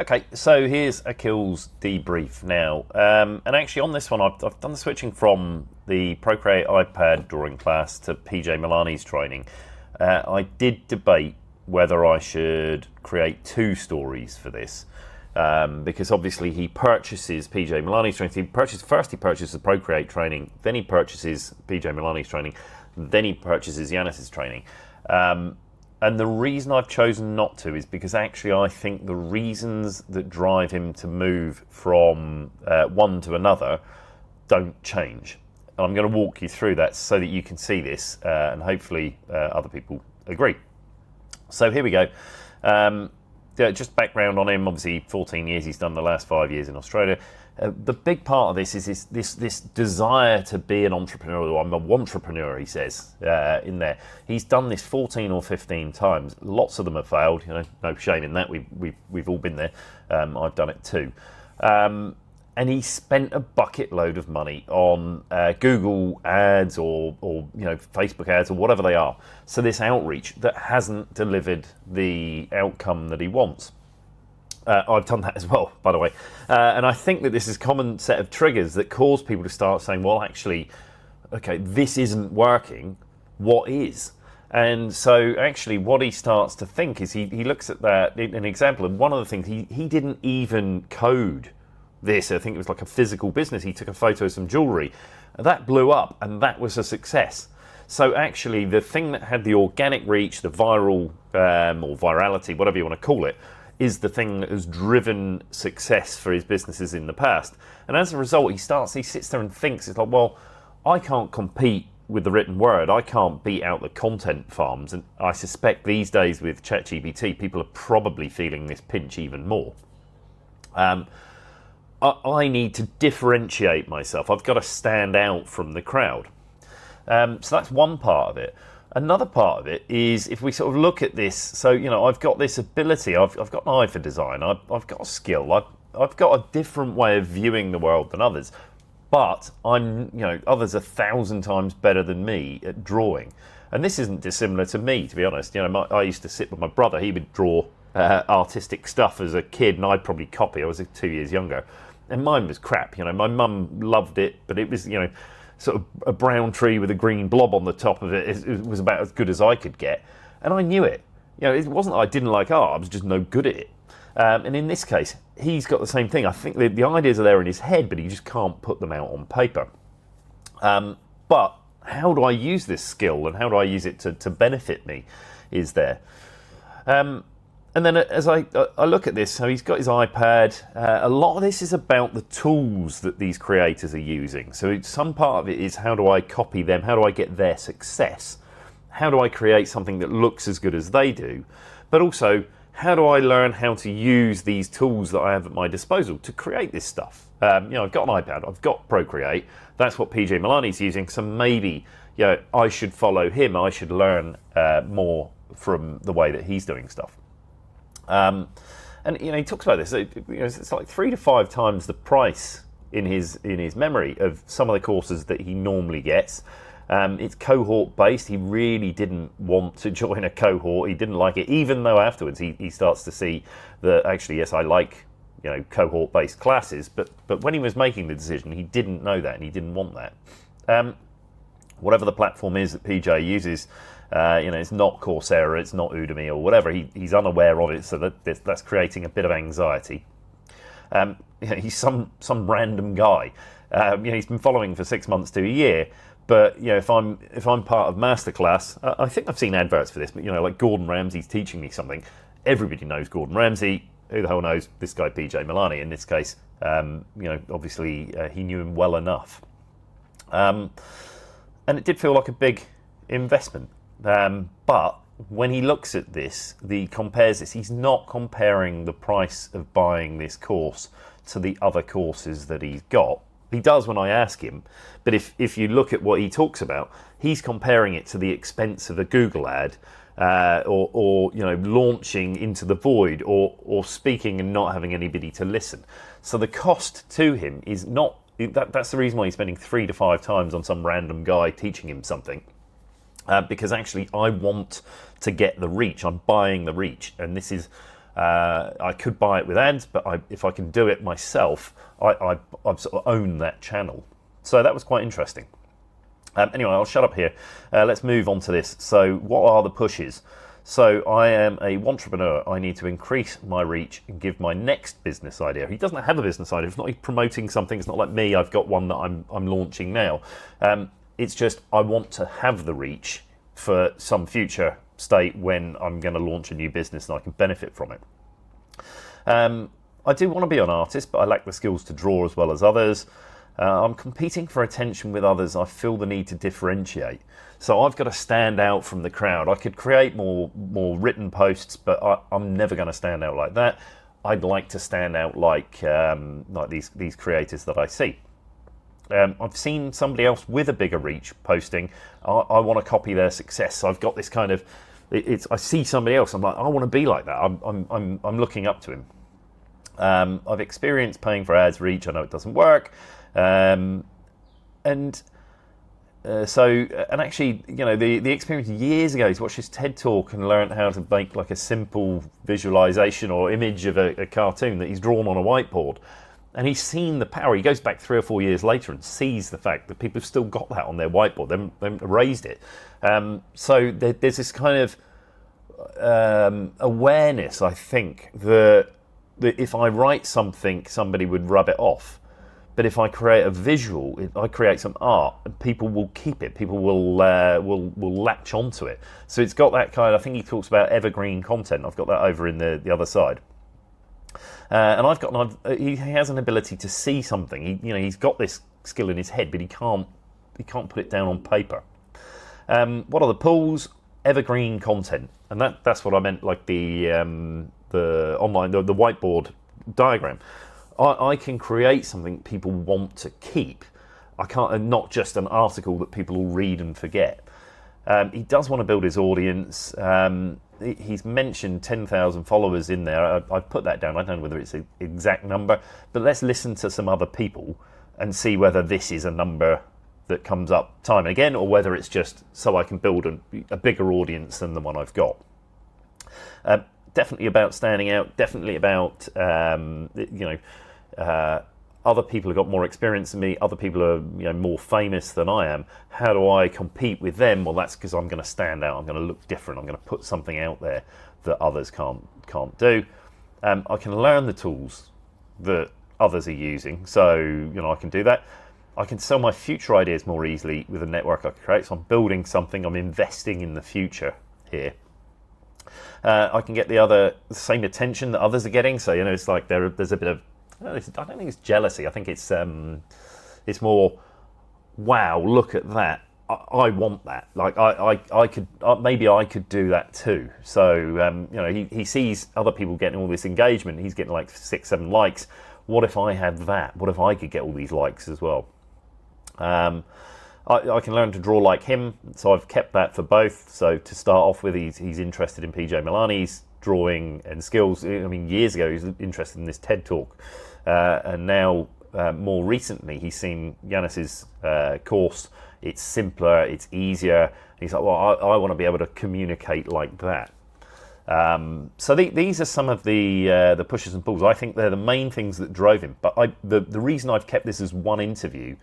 Okay, so here's Akhil's debrief now. And actually, on this one, I've done the switching from the Procreate iPad drawing class to PJ Milani's training. I did debate whether I should create two stories for this. Because obviously he purchases PJ Milani's training. He purchases the Procreate training, then he purchases PJ Milani's training, then he purchases Yanis's training. And the reason I've chosen not to is because actually I think the reasons that drive him to move from one to another don't change. And I'm going to walk you through that so that you can see this and hopefully other people agree. So here we go. Just background on him, obviously 14 years he's done, the last 5 years in Australia. The big part of this is this desire to be an entrepreneur, or I'm a entrepreneur, he says in there. He's done this 14 or 15 times. Lots of them have failed, no shame in that. We've all been there. I've done it too. And he spent a bucket load of money on Google ads or Facebook ads or whatever they are. So this outreach that hasn't delivered the outcome that he wants. I've done that as well, by the way. And I think that this is a common set of triggers that cause people to start saying, well, actually, okay, this isn't working. What is? And so actually what he starts to think is he looks at that, an example, and one of the things, he didn't even code this. I think it was like a physical business. He took a photo of some jewellery. That blew up, and that was a success. So actually, the thing that had the organic reach, the viral or virality, whatever you want to call it, is the thing that has driven success for his businesses in the past. And as a result, he sits there and thinks, it's like, well, I can't compete with the written word. I can't beat out the content farms. And I suspect these days with ChatGPT, people are probably feeling this pinch even more. I need to differentiate myself. I've got to stand out from the crowd. So that's one part of it. Another part of it is if we sort of look at this, so, I've got this ability, I've got an eye for design, I've got a skill, I've got a different way of viewing the world than others, but I'm, others 1,000 times better than me at drawing. And this isn't dissimilar to me, to be honest. I used to sit with my brother, he would draw artistic stuff as a kid, and I'd probably copy. I was 2 years younger. And mine was crap, my mum loved it, but it was, sort of a brown tree with a green blob on the top of it. It was about as good as I could get. And I knew it. It wasn't that I didn't like art, I was just no good at it. And in this case, he's got the same thing. I think the ideas are there in his head, but he just can't put them out on paper. But how do I use this skill and how do I use it to benefit me is there. And then as I look at this, so he's got his iPad. A lot of this is about the tools that these creators are using. So some part of it is how do I copy them? How do I get their success? How do I create something that looks as good as they do? But also, how do I learn how to use these tools that I have at my disposal to create this stuff? I've got an iPad, I've got Procreate. That's what PJ Milani's using. So maybe I should follow him. I should learn more from the way that he's doing stuff. And he talks about this. It's like 3 to 5 times the price in his memory of some of the courses that he normally gets. It's cohort based. He really didn't want to join a cohort. He didn't like it, even though afterwards he starts to see that actually, yes, I like cohort based classes. But when he was making the decision, he didn't know that and he didn't want that. Whatever the platform is that PJ uses. It's not Coursera, it's not Udemy or whatever. He's unaware of it, so that's creating a bit of anxiety. He's some random guy. He's been following for 6 months to a year. But if I'm part of masterclass, I think I've seen adverts for this. But like Gordon Ramsay's teaching me something. Everybody knows Gordon Ramsay. Who the hell knows this guy PJ Milani? In this case, obviously he knew him well enough. And it did feel like a big investment. But when he looks at this, compares this, he's not comparing the price of buying this course to the other courses that he's got. He does when I ask him, but if you look at what he talks about, he's comparing it to the expense of a Google ad, or launching into the void, or speaking and not having anybody to listen. So the cost to him is not that's the reason why he's spending 3 to 5 times on some random guy teaching him something. Because actually I want to get the reach. I'm buying the reach, and this is I could buy it with ads, but if I can do it myself, I sort of own that channel. So that was quite interesting. Anyway, I'll shut up here. Let's move on to this. So what are the pushes? So I am a entrepreneur. I need to increase my reach and give my next business idea. He doesn't have a business idea. It's not like promoting something. It's not like me. I've got one that I'm launching now. It's just I want to have the reach for some future state when I'm going to launch a new business and I can benefit from it. I do want to be an artist, but I lack the skills to draw as well as others. I'm competing for attention with others. I feel the need to differentiate. So I've got to stand out from the crowd. I could create more written posts, but I'm never going to stand out like that. I'd like to stand out like these creators that I see. I've seen somebody else with a bigger reach posting. I want to copy their success. So I've got this kind of, I see somebody else. I'm like, I want to be like that. I'm looking up to him. I've experienced paying for ads reach. I know it doesn't work. And actually, you know, the experience years ago is watch this TED talk and learn how to make like a simple visualization or image of a cartoon that he's drawn on a whiteboard. And he's seen the power. He goes back 3 or 4 years later and sees the fact that people have still got that on their whiteboard. They haven't erased it. So there's this kind of awareness, I think, that if I write something, somebody would rub it off. But if I create a visual, if I create some art, people will keep it. People will latch onto it. So it's got that kind. I think he talks about evergreen content. I've got that over in the other side. And he has an ability to see something. He's got this skill in his head, but he can't put it down on paper. What are the pulls? Evergreen content, and that's what I meant. Like the online the whiteboard diagram. I can create something people want to keep. I can't, not just an article that people will read and forget. He does want to build his audience. He's mentioned 10,000 followers in there. I've put that down. I don't know whether it's an exact number, but let's listen to some other people and see whether this is a number that comes up time and again, or whether it's just so I can build a bigger audience than the one I've got. Definitely about standing out. Definitely about other people have got more experience than me. Other people are more famous than I am. How do I compete with them? Well, that's because I'm going to stand out. I'm going to look different. I'm going to put something out there that others can't do. I can learn the tools that others are using, so I can do that. I can sell my future ideas more easily with a network I create. So I'm building something. I'm investing in the future here. I can get the same attention that others are getting. So it's like there's a bit of, I don't think it's jealousy. I think it's more, wow, look at that. I want that. Like I could maybe I could do that too. So he sees other people getting all this engagement. He's getting like 6-7 likes. What if I had that? What if I could get all these likes as well? I can learn to draw like him, so I've kept that for both. So to start off with, he's interested in PJ Milani's drawing and skills. I mean, years ago he was interested in this TED talk, and now more recently he's seen Yanis's course. It's simpler, it's easier. He's like, well, I want to be able to communicate like that. So these are some of the pushes and pulls. I think they're the main things that drove him. But the reason I've kept this as one interview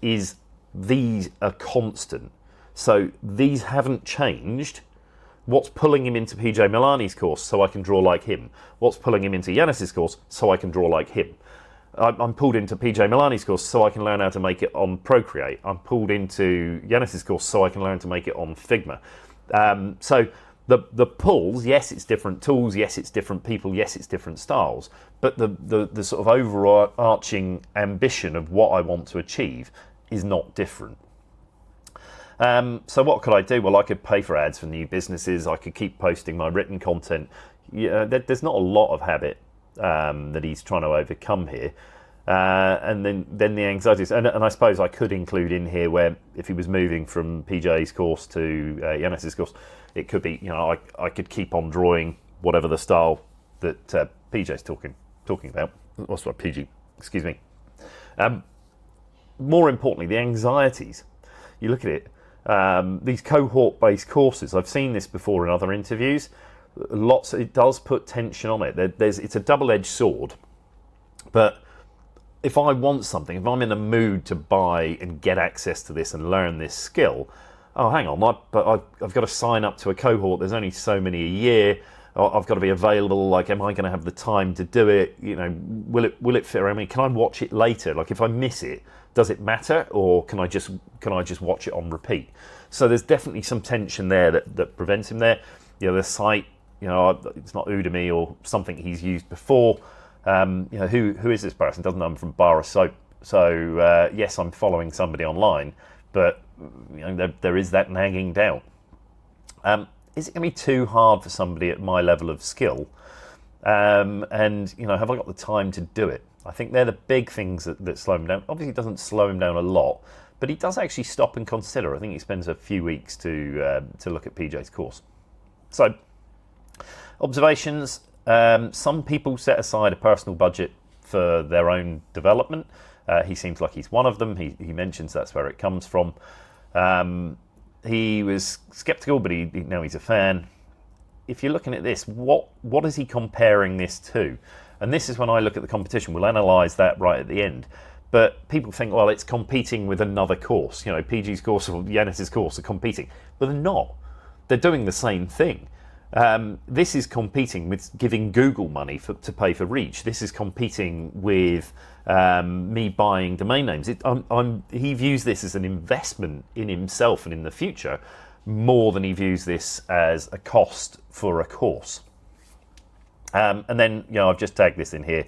is these are constant. So these haven't changed. What's pulling him into PJ Milani's course so I can draw like him? What's pulling him into Yanis's course so I can draw like him? I'm pulled into PJ Milani's course so I can learn how to make it on Procreate. I'm pulled into Yanis's course so I can learn to make it on Figma. So the pulls, yes, it's different tools, yes, it's different people, yes, it's different styles, but the sort of overarching ambition of what I want to achieve is not different. So what could I do? Well, I could pay for ads for new businesses. I could keep posting my written content. There's not a lot of habit that he's trying to overcome here. And then the anxieties, and I suppose I could include in here where if he was moving from PJ's course to Yanis's course, it could be, I could keep on drawing whatever the style that PJ's talking about. What's what PG? Excuse me. More importantly, the anxieties. You look at it. These cohort-based courses. I've seen this before in other interviews. it does put tension on it. It's a double-edged sword, but if I want something, if I'm in a mood to buy and get access to this and learn this skill, oh, hang on, but I've got to sign up to a cohort. There's only so many a year. I've got to be available. Like, am I going to have the time to do it? You know, will it fit around me? Can I watch it later? Like, if I miss it, does it matter, or can I just watch it on repeat? So there's definitely some tension there that prevents him there. You know, the site, you know, it's not Udemy or something he's used before. You know, who is this person? Doesn't know I'm from Bar of Soap. So yes, I'm following somebody online, but you know, there is that nagging doubt. Is it going to be too hard for somebody at my level of skill? And you know, have I got the time to do it? I think they're the big things that slow him down. Obviously, it doesn't slow him down a lot, but he does actually stop and consider. I think he spends a few weeks to look at PJ's course. So, observations. Some people set aside a personal budget for their own development. He seems like he's one of them. He mentions that's where it comes from. He was skeptical, but now he's a fan. If you're looking at this, what is he comparing this to? And this is when I look at the competition. We'll analyse that right at the end. But people think, well, it's competing with another course. You know, PG's course or Yanis's course are competing. But they're not. They're doing the same thing. This is competing with giving Google money to pay for reach. This is competing with me buying domain names. He views this as an investment in himself and in the future more than he views this as a cost for a course. And then, you know, I've just tagged this in here.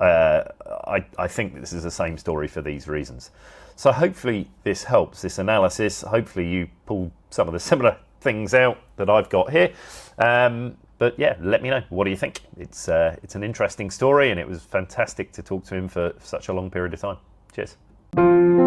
I think this is the same story for these reasons. So hopefully this helps, this analysis. Hopefully you pull some of the similar things out that I've got here. But yeah, let me know. What do you think? It's an interesting story, and it was fantastic to talk to him for such a long period of time. Cheers.